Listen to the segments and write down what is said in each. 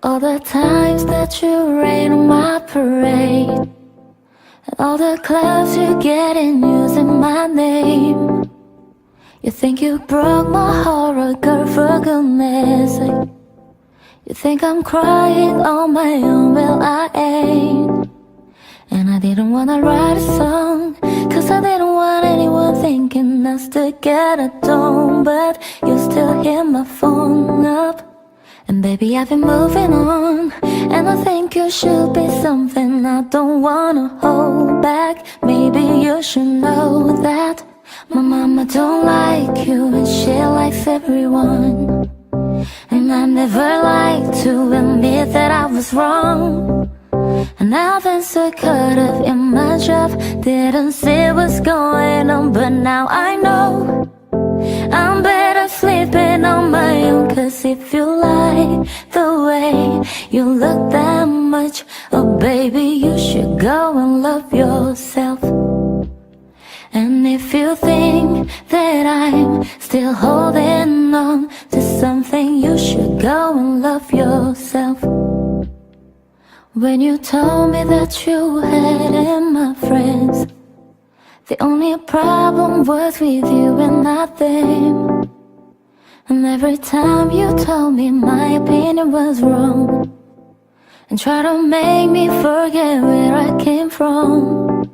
All the times that you rain on my parade, and all the clubs you get in using my name. You think you broke my heart, oh girl, for goodness sake. You think I'm crying on my own, well I ain't. And I didn't wanna write a song, cause I didn't want anyone thinking us together, don't. But you still hit my phone up. And baby, I've been moving on, and I think you should be something I don't wanna hold back. Maybe you should know that my mama don't like you, and she likes everyone. And I never like to admit that I was wrong. And I've been so caught up in my job, didn't see what's going on. But now I know I'm better sleeping on my own. Cause if you like the way you look that much, oh baby, you should go and love yourself. And if you think that I'm still holding on to something, you should go and love yourself. When you told me that you had in my friends, the only problem was with you and not them. And every time you told me my opinion was wrong, and tried to make me forget where I came from.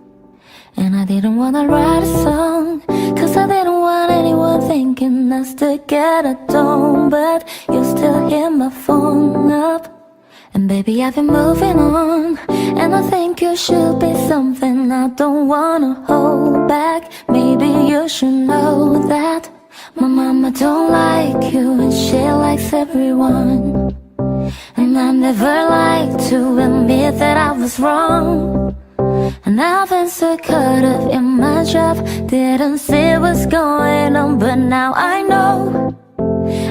And I didn't wanna write a song, cause I didn't want anyone thinking us together, don't. But you still hit my phone up. And baby, I've been moving on, and I think you should be something I don't wanna hold back. Maybe you should know that my mama don't like you, and she likes everyone. And I never like to admit that I was wrong. And I've been so caught up in my job, didn't see what's going on. But now I know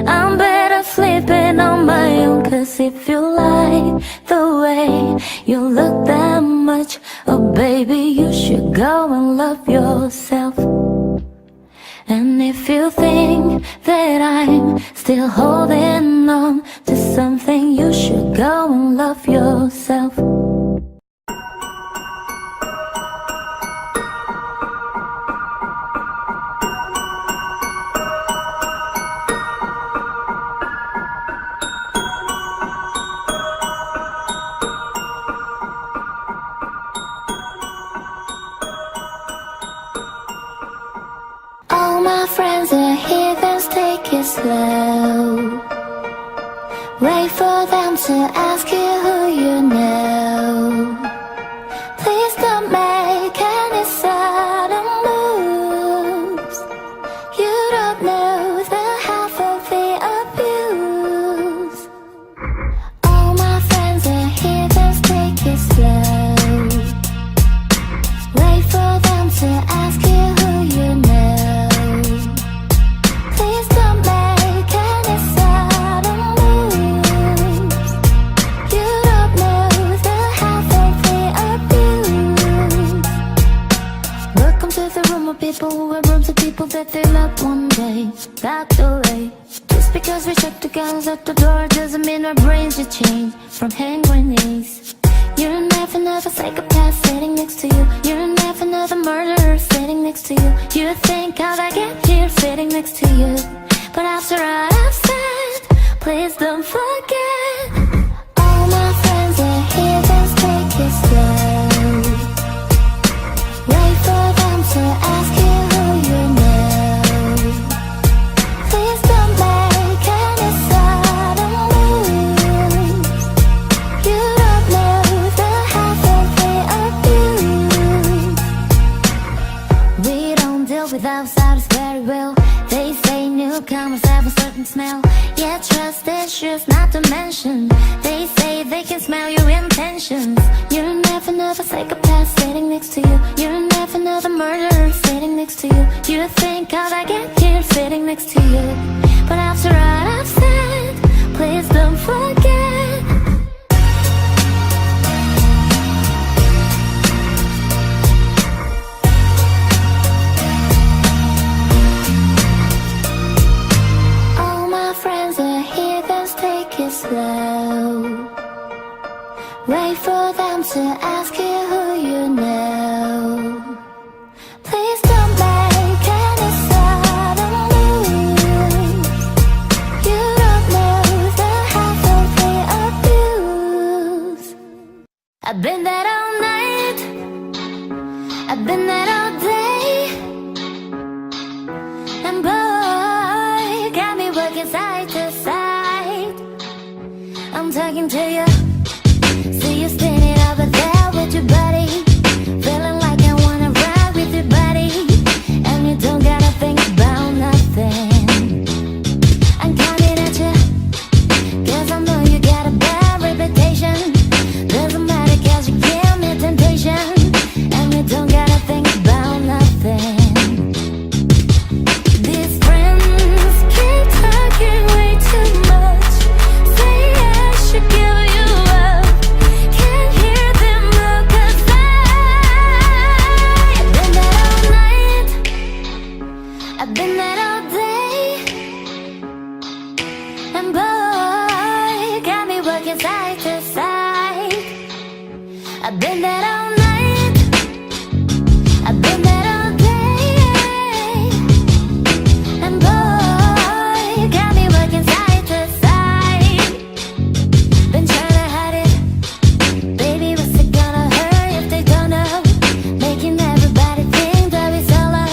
I'm better sleeping on my own. Cause if you like the way you look that much, oh baby, you should go and love yourself. And if you think that I'm still holding on to something, you should go and love yourself. All my friends are heathens, take it slow. Wait for them to ask you who you know. Please don't make any sudden moves. You don't know the half of the abuse. All my friends are heathens, take it slow. Wait for them to ask you who you know. People who have rooms of people that they love one day backed away. Just because we check the guns at the door doesn't mean our brains will change from hand grenades. You're never another psychopath sitting next to you. You're never another murderer sitting next to you. You think how'd I get here sitting next to you? But after all I've said, please don't forget. All my friends are heathens, take it slow. Wait for them to ask you who you know. Please don't make any sudden moves. You don't know the half of the abuse. We don't deal with outsiders very well. They say newcomers have a certain smell. Yeah, trust issues not to mention. They say they can smell your intentions. You're never another psychopath sitting next to you. You're never another murderer sitting next to you. You think how'd I get here sitting next to you? But after all I've said, please don't forget. All my friends are heathens, take it slow. to ask you who you know. Please don't make any sudden moves. You don't know the half of the abuse. I've been there all night, I've been there all day, and boy, got me working side to side. I'm talking to you, see you standing over there with your buddy, feeling like I wanna ride with your buddy, and you don't gotta think about nothing. I'm coming at you, 'cause I know you got a bad reputation. Doesn't matter 'cause you give me temptation, and you don't gotta think about nothing. These friends keep talking way too much, say I should give you up. Can't hear them look aside. I've been there all night, I've been there all day, and boy, got me working side to side. I've been there all night, I've been there all day, and boy, got me working side to side. Been trying to hide it, baby, what's it gonna hurt if they don't know? Making everybody think that we solo,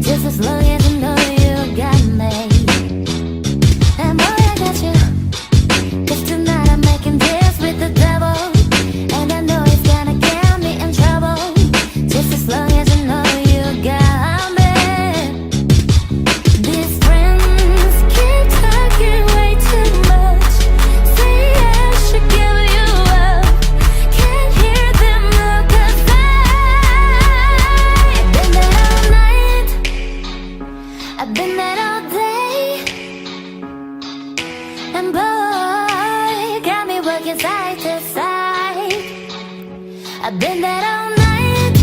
just as long as I know you got me. And boy, I got you, 'cause tonight I'm making this with the devil, and I know it's gonna get me in trouble, just as long as I know you got me. These friends keep talking way too much, say I should give you up. Can't hear them look aside. I've been there all night, I've been there all day, and boy, got me working side to side. I've been there all night,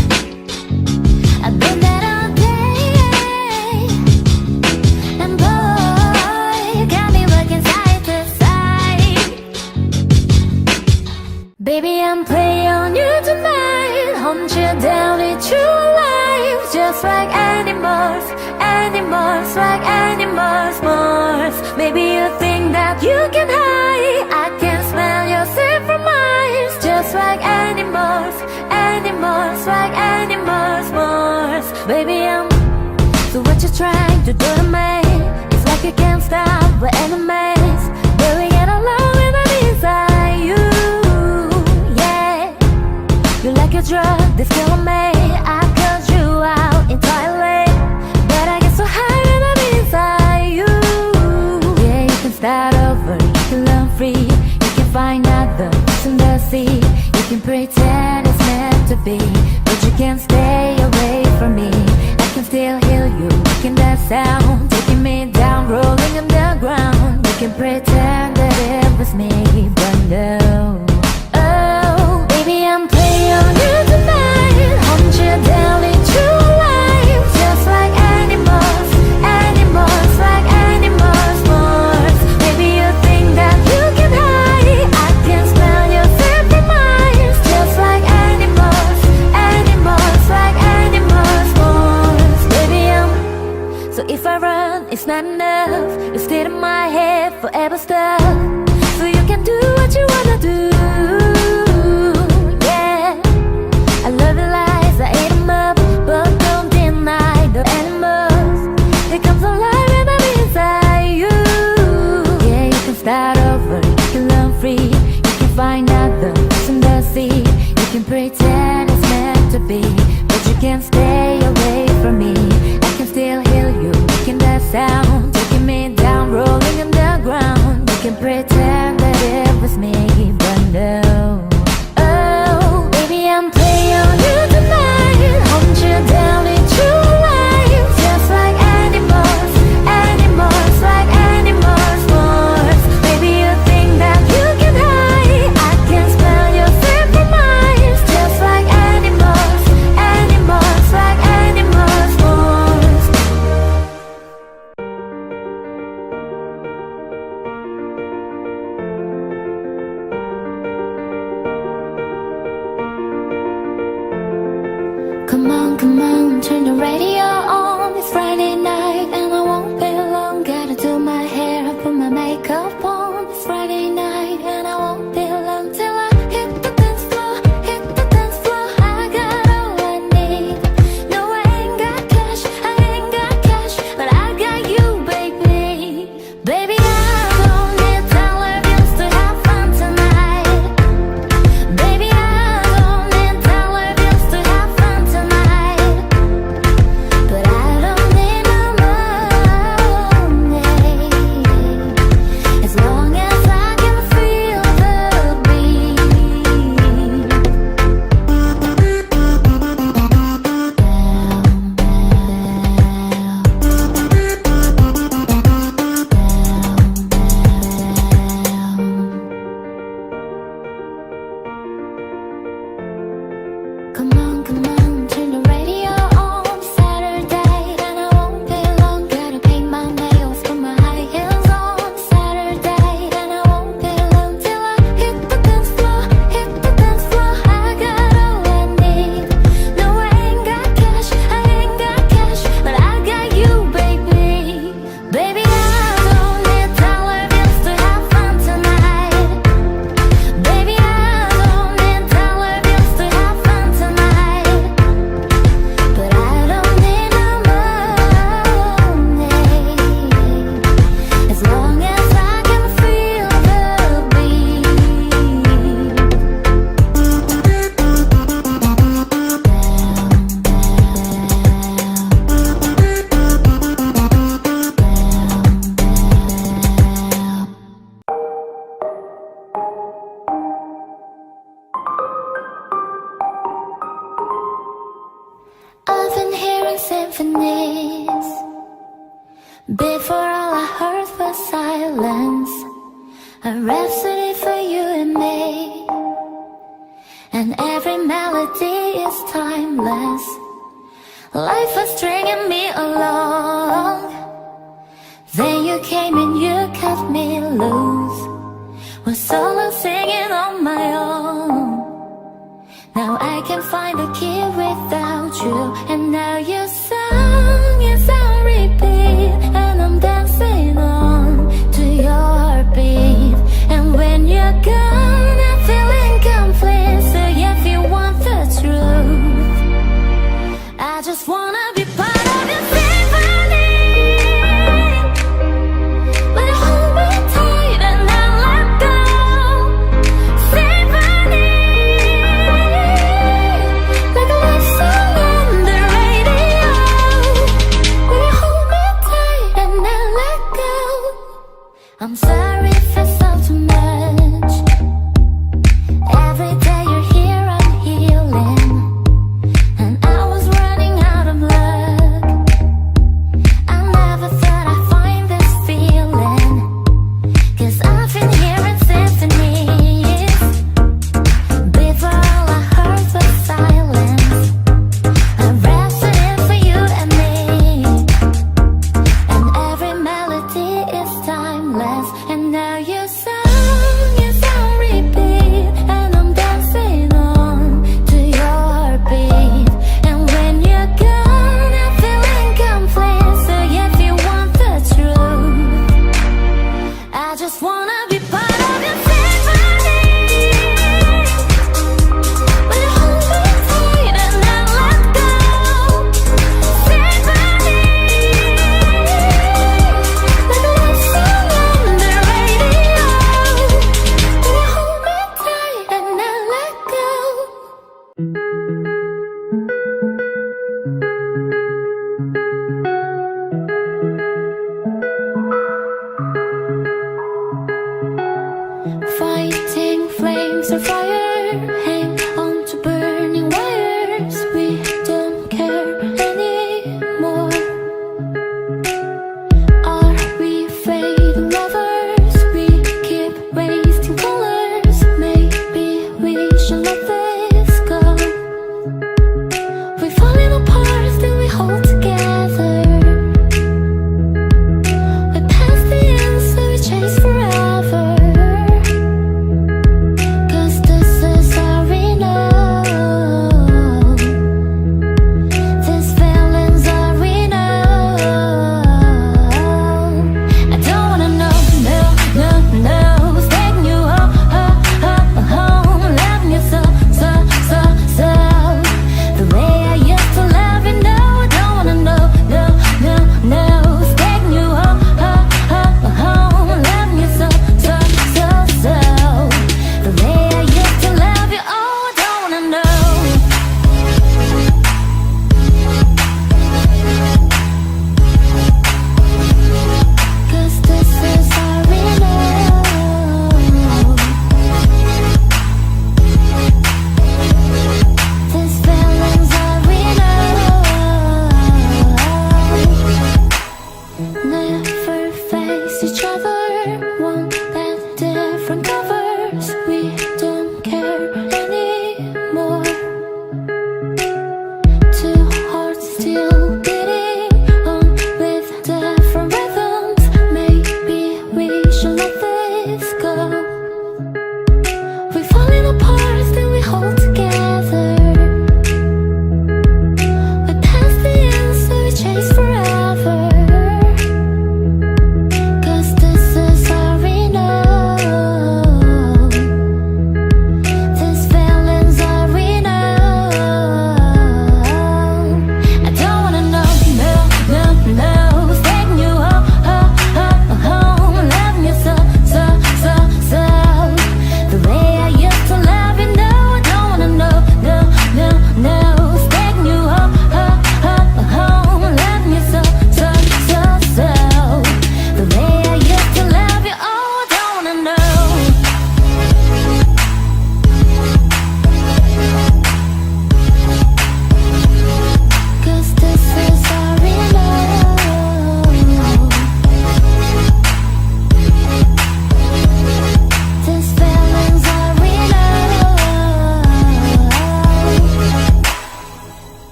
I've been there all day, and boy, got me working side to side. Baby, I'm playing on you tonight, hunt you down, eat you alive, just like animals, animals, like animals, Mars. Maybe you think that you can hide, I can smell your scent from miles, just like animals, animals, like animals, Mars. Baby, so what you trying to do to me? It's like you can't stop, we're enemies, but we get along when I'm inside you. Yeah, you like a drug that's killing me. I cut you out entirely, but I get so high when I'm inside you. Yeah, you can start over, you can learn free, you can find other fish in the sea. You can pretend it's meant to be, but you can't stay away from me. I can still hear you making that sound, taking me down, rolling on the ground. You can pretend that it was me, but no. Oh, baby, I'm playing on you tonight, hunt you down, eat you alive, just like animals, animals, like animals, Mars. Maybe you think that you can hide, I can smell your scent from miles, just like animals, animals, like animals, Mars. Baby, so if I run, it's not enough, you stay in my head forever stuck, so you can do what you wanna do. Yeah, I love your lies, I ate them up, but don't deny the animals. It comes alive when I'm inside you. Yeah, you can start over, you can learn free, you can find other fish in the sea. You can pretend it's meant to be, but you can't stay away from me. I can still hear you making that sound, taking me down, rolling on the ground. You can pretend Come on, turn the radio on. It's Friday night and I won't be long. Gotta do my hair, put my makeup on. It's Friday night and I won't be long till I hit the dance floor, hit the dance floor. I got all I need. No, I ain't got cash, I ain't got cash, but I got you, baby. Baby, I don't need televisions to have fun tonight. Baby, I don't need televisions to have fun tonight. But I don't need no money, as long as I can feel the beat. Come on, turn the radio on. Saturday and I won't be long. Gotta paint my nails, put my high heels on. Saturday and I won't be long till I hit the dance floor, hit the dance floor. I got all I need. No, I ain't got cash, I ain't got cash, but I got you, baby. Baby, I don't need televisions to have fun tonight. Baby, I don't need televisions to have fun tonight. But I don't need no money, as long as I can feel the beat. I've been hearing symphonies. Before all I heard was silence, a rhapsody for you and me. And every melody is timeless. Life was stringing me along. Then you came and you cut me loose. Was solo singing on my own. Now I can find a key without you, and